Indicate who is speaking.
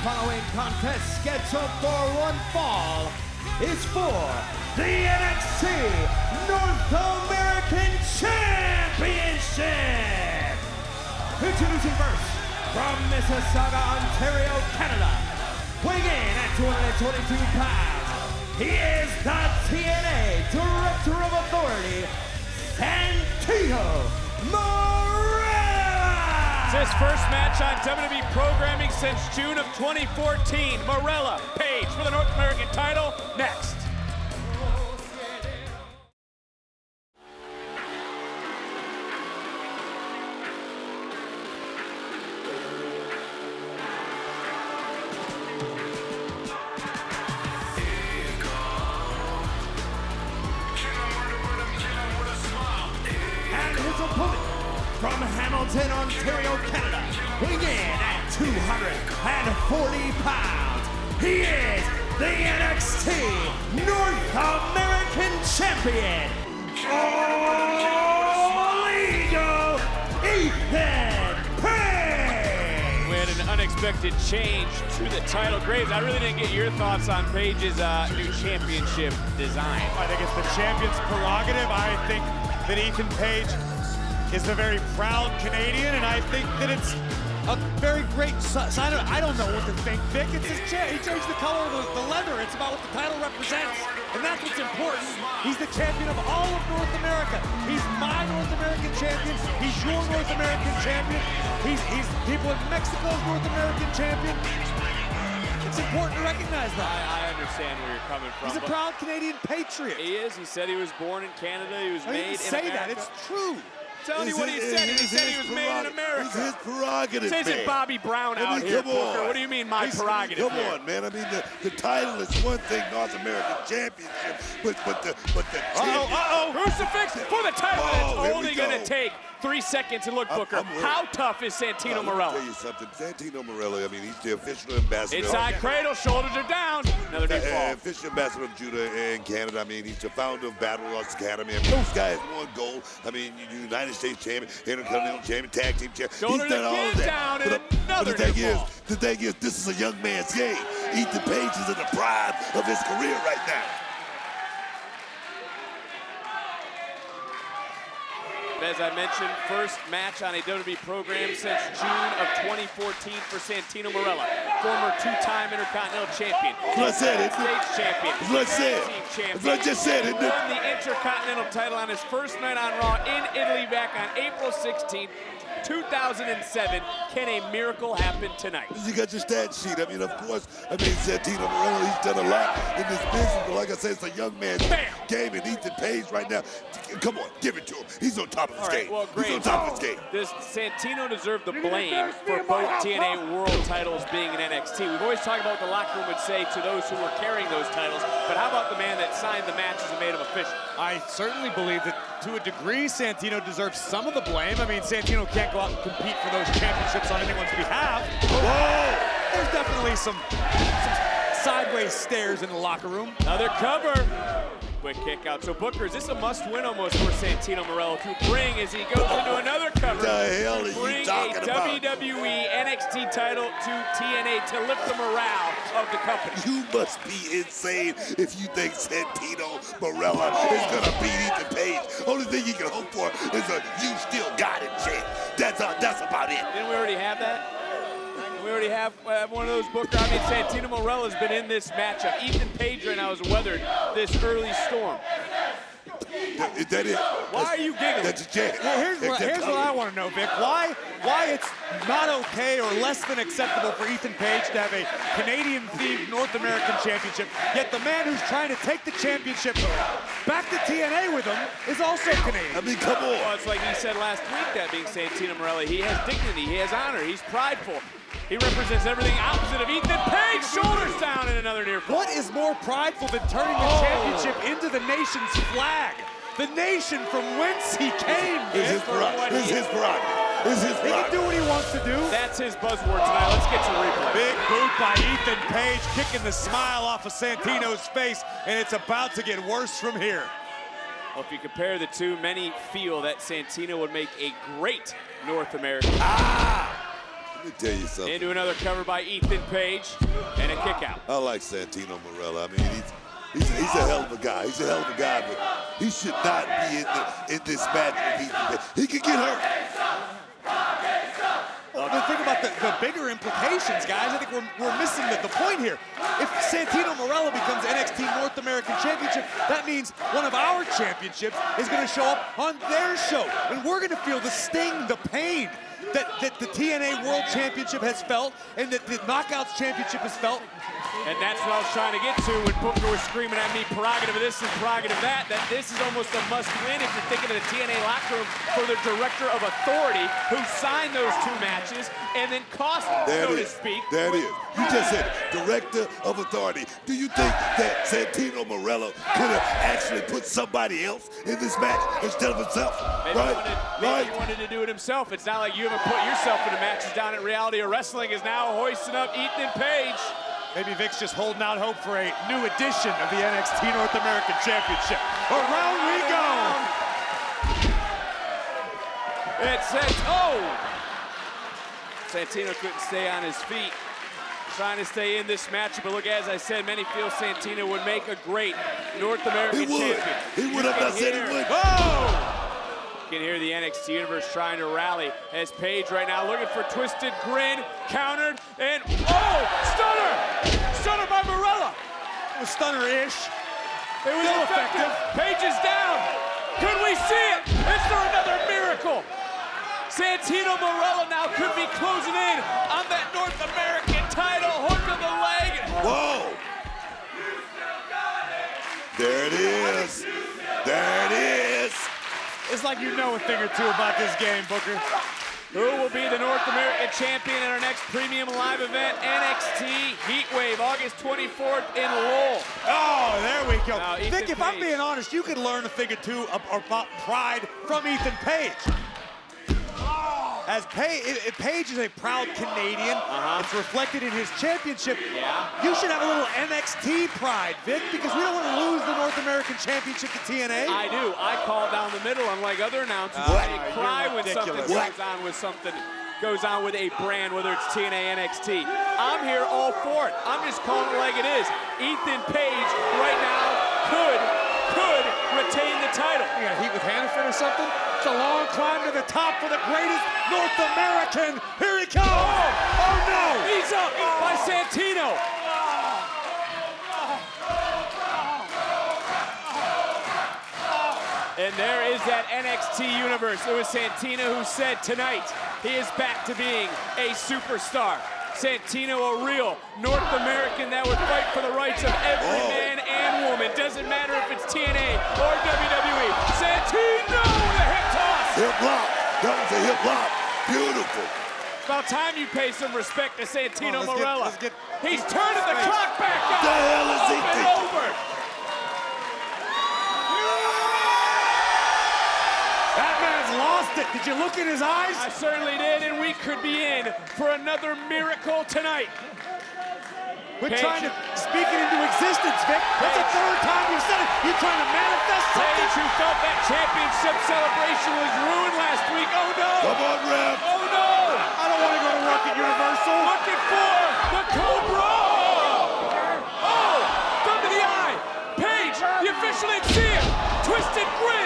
Speaker 1: following contest scheduled for one fall is for the NXT North American Championship. Introducing first, from Mississauga, Ontario, Canada, weighing in at 222 pounds, he is the TNA Director of Authority, Santino Marella!
Speaker 2: It's his first match on WWE programming since June of 2014. Marella, Page for the North American title, next.
Speaker 1: From Hamilton, Ontario, Canada, weighing in at 240 pounds, he is the NXT North American Champion, Illegal Ethan Page!
Speaker 2: We had an unexpected change to the title. Graves, I really didn't get your thoughts on Page's new championship design.
Speaker 3: I think it's the champion's prerogative. I think that Ethan Page is a very proud Canadian, and I think that it's a very great sign of, I don't know what to think, Vic. It's his chair. He changed the color of the leather. It's about what the title represents, and that's what's important. He's the champion of all of North America. He's my North American champion. He's your North American champion. He's people in Mexico's North American champion. It's important to recognize that.
Speaker 2: I understand where you're coming from.
Speaker 3: He's a proud Canadian patriot.
Speaker 2: He is. He said he was born in Canada. He was made in
Speaker 3: say
Speaker 2: America.
Speaker 3: that. It's true.
Speaker 2: Telling you what he said. He said he was made in America.
Speaker 4: It's his prerogative,
Speaker 2: This isn't Bobby Brown out here, Booker. What do you mean, my prerogative?
Speaker 4: Come on, man. I mean, the title is one thing, North American Championship, but the
Speaker 2: Crucifix for the title.
Speaker 4: Oh,
Speaker 2: It's only going to take 3 seconds. And look, Booker, how tough is Santino Marella?
Speaker 4: Let me tell you something. Santino Marella, I mean, he's the official ambassador.
Speaker 2: Inside cradle, shoulders are down. Another deep fall.
Speaker 4: Official ambassador of Judah in Canada. I mean, he's the founder of Battle Royale Academy. I mean, those guys won gold. I mean, United States champion, Intercontinental champion, tag team champion.
Speaker 2: Shoulders
Speaker 4: He's done all of
Speaker 2: again
Speaker 4: that.
Speaker 2: down, and
Speaker 4: But
Speaker 2: another
Speaker 4: the
Speaker 2: fall.
Speaker 4: thing is, this is a young man's game. Ethan Page is in the prime of his career right now.
Speaker 2: As I mentioned, first match on a WWE program since June of 2014 for Santino Marella, former two-time Intercontinental champion,
Speaker 4: That's what I said,
Speaker 2: United
Speaker 4: isn't it?
Speaker 2: States champion,
Speaker 4: That's what I said.
Speaker 2: tag team champion.
Speaker 4: That's what I just said, isn't it?
Speaker 2: Won the Intercontinental title on his first night on Raw in Italy back on April 16th, 2007. Can a miracle happen tonight?
Speaker 4: You got your stat sheet. I mean, of course, Santino Marella, he's done a lot in this business, but like I said, it's a young man's game, and Ethan Page right now, come on, give it to him. He's on top of his game.
Speaker 2: Well,
Speaker 4: he's on top of his game.
Speaker 2: Does Santino deserve the blame for both TNA World titles being in NXT? We've always talked about what the locker room would say to those who were carrying those titles, but how about the man that signed the matches and made them official?
Speaker 3: I certainly believe that to a degree Santino deserves some of the blame. I mean, Santino can't go out and compete for those championships on anyone's behalf. Whoa! There's definitely some sideways stares in the locker room.
Speaker 2: Another cover. Quick kick out. So Booker, is this a must-win almost for Santino Marella to bring as he goes into another cover?
Speaker 4: What the hell are you talking about?
Speaker 2: WWE NXT title to TNA to lift the morale of the company.
Speaker 4: You must be insane if you think Santino Marella is gonna beat Ethan Page. Only thing you can hope for is a "you still got it" chant. That's about it.
Speaker 2: Didn't we already have that? We already have one of those, Booker. I mean, Santino Marella's been in this matchup. Ethan Page right now has weathered this early storm.
Speaker 4: Is that it?
Speaker 2: Why are you giggling?
Speaker 4: That's a chant.
Speaker 3: Well, here's what I want to know, Vic. Why it's not okay or less than acceptable for Ethan Page to have a Canadian-themed North American championship, yet the man who's trying to take the championship back to TNA with him is also Canadian.
Speaker 4: I mean, come on.
Speaker 2: Well, it's like he said last week, that being Santino Marella, he has dignity, he has honor, he's prideful. He represents everything opposite of Ethan Page. Shoulders down in another near fall.
Speaker 3: What is more prideful than turning the championship into the nation's flag? The nation from whence he came.
Speaker 4: This is his prerogative. This is his prerogative. This is his
Speaker 3: He can
Speaker 4: prerogative.
Speaker 3: do what he wants to do.
Speaker 2: That's his buzzword tonight. Let's get to the replay.
Speaker 3: Big boot by Ethan Page, kicking the smile off of Santino's face, and it's about to get worse from here.
Speaker 2: Well, if you compare the two, many feel that Santino would make a great North American.
Speaker 4: me tell you something.
Speaker 2: Into another cover by Ethan Page, and a kick out.
Speaker 4: I like Santino Marella. I mean, he's a hell of a guy. He's a hell of a guy, but he should not be in this match with Ethan Page. He could get hurt.
Speaker 3: Well, the thing about the bigger implications, guys, I think we're missing the point here. If Santino Marella becomes NXT North American Championship, that means one of our championships is going to show up on their show. And we're going to feel the sting, the pain that the TNA World Championship has felt and that the Knockouts Championship has felt.
Speaker 2: And that's what I was trying to get to when Booker was screaming at me, prerogative of this and prerogative that this is almost a must-win if you're thinking of the TNA locker room for the director of authority who signed those two matches and then cost them, so to speak.
Speaker 4: There it is. You just said director of authority. Do you think that Santino Marella could have actually put somebody else in this match instead of himself?
Speaker 2: Maybe he wanted to do it himself. It's not like you haven't put yourself in the matches down at Reality of Wrestling is now hoisting up Ethan Page.
Speaker 3: Maybe Vic's just holding out hope for a new edition of the NXT North American Championship. Around we go!
Speaker 2: It says, Santino couldn't stay on his feet. Trying to stay in this matchup, but look, as I said, many feel Santino would make a great North American champion.
Speaker 4: He would have. I said he would.
Speaker 2: You can hear the NXT Universe trying to rally as Page right now looking for twisted grin, countered, and stunner! Stunner by Marella.
Speaker 3: It was stunner-ish.
Speaker 2: It was effective. Page is down. Could we see it? Is there another miracle? Santino Marella now could be closing in on that North American title. Hook of the leg.
Speaker 4: Whoa! There it is. There it is.
Speaker 3: It's like you know a thing or two about this game, Booker.
Speaker 2: Who will be the North American champion in our next premium live event, NXT Heatwave, August 24th in Lowell.
Speaker 3: Oh, there we go.
Speaker 2: Now,
Speaker 3: Vic, if I'm being honest, you could learn a thing or two about pride from Ethan Page. As Page is a proud Canadian, it's reflected in his championship.
Speaker 2: Yeah.
Speaker 3: You should have a little NXT pride, Vic, because we don't want to lose the North American Championship to TNA.
Speaker 2: I do. I call down the middle, unlike other announcers. They cry when something goes on with a brand, whether it's TNA, NXT. I'm here all for it. I'm just calling it like it is. Ethan Page right now could retain the title.
Speaker 3: You got heat with Hannaford or something? It's a long climb to the top for the greatest North American. Here he comes! Oh no!
Speaker 2: He's up by Santino. And there is that NXT Universe. It was Santino who said tonight he is back to being a superstar. Santino, a real North American that would fight for the rights of every man and woman. Doesn't matter if it's TNA or WWE. Santino with a hip toss.
Speaker 4: Hip lock. That was a hip lock. Beautiful.
Speaker 2: About time you pay some respect to Santino Marella. He's turning the clock back up.
Speaker 4: The hell is he thinking?
Speaker 2: Over.
Speaker 3: That man's lost it. Did you look in his eyes?
Speaker 2: I certainly did, and we could be in for another miracle tonight.
Speaker 3: We're trying to speak it into existence, Vic. That's the third time you said it. You're trying to manifest something.
Speaker 2: Page, who felt that championship celebration was ruined last week. Oh no!
Speaker 4: Come on, Rev.
Speaker 2: Oh no!
Speaker 3: I don't want to go to work at Universal.
Speaker 2: Looking for the Cobra! Oh! Thumb to the eye! Page, the official didn't see it! Twisted grin!